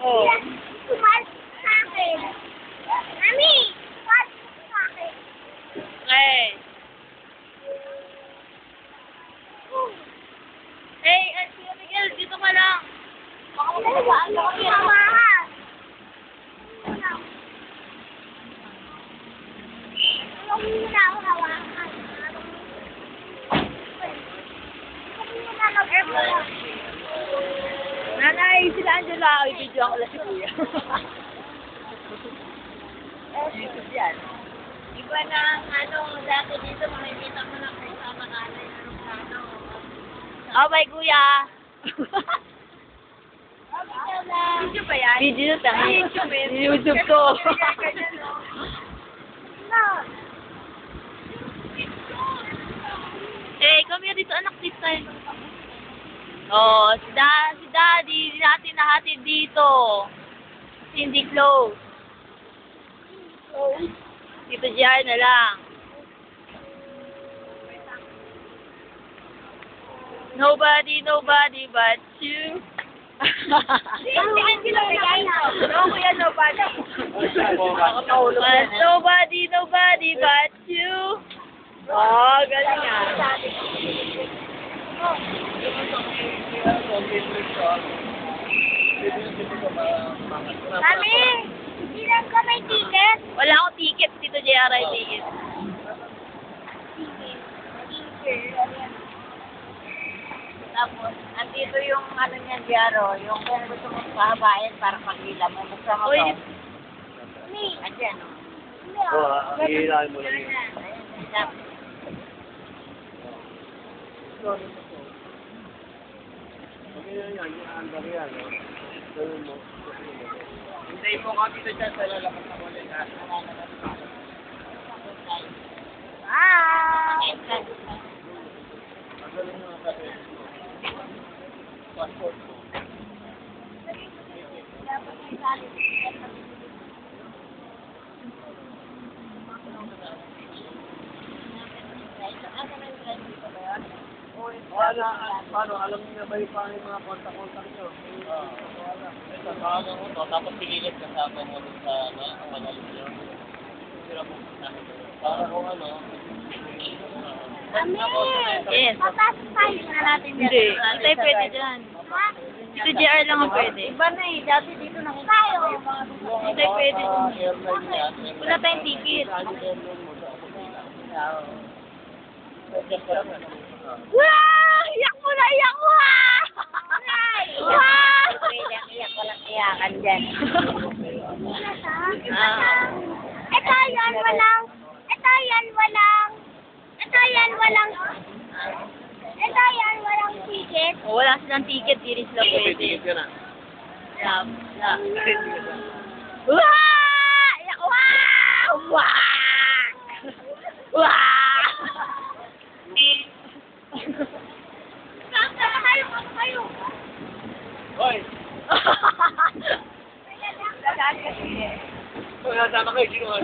Oh. Tumas sa akin. Mami, tumas sa akin. Okay. Hey, Sino Miguel, dito ka lang. Baka magkakasaan ka kami. Hawakan. Huwag muna ako hawakan. Huwag muna mag-airport. Nanay, sila Angela. I-video ako lang si Kuya. YouTube yan. Iba na dati dito, makikita mo na kung sama ka na Oh, bye, Kuya. Video ba yan? Video ta. YouTube ko. Hey, come here dito, anak, this time. Oh, si Daddy, hindi natin nahatid dito. Kasi hindi close. Dito JR na lang. Nobody but you. Hindi lang yan. No, kuya, nobody. Nobody but you. Oh, galing nga. Mami, hindi lang ka may ticket. Wala akong ticket dito, JR ay ticket. Tapos, andito yung niyan, Diaro, yung kung gusto mong pahabain para pagkila mo. Buksan mo Uy, to. Andyan, o. Hihilahin mo lang yun. Ayan. Okay na yan, yung andar yan. Gawin mo. Hintayin mo kami dito dyan sa lalabas na ulit ha. Bye! Galing mo kasi. Passport mo. Paano? Alam niyo na ba yung mga kontak-kontak niyo? Wala. Kasama mo to, tapos pililit kasama mo dun sa magaling nyo. Sira mo sa para kung Mami! Yes. Papasok tayo na natin dyan. Hindi. Hindi pwede dyan. Ha? Dito JR lang ang pwede. Iba na eh. Dati dito na tayo. Hindi pwede. airline yan. Wala tayong ticket. Wow! Iyak mo na, iyak mo ha! Wow! Iyak ko lang iyakan dyan. Ah. Ito yan, walang. Ito yan, walang. Ito yan, walang. Ito yan, walang ticket. Oh, wala silang ticket, di rin sila pwede. Ticket ka na. Wala. Wow! Iyak, wow! Wow! Wow! Sama kayo, sama kayo. Hoy! Kung nasama kayo, sino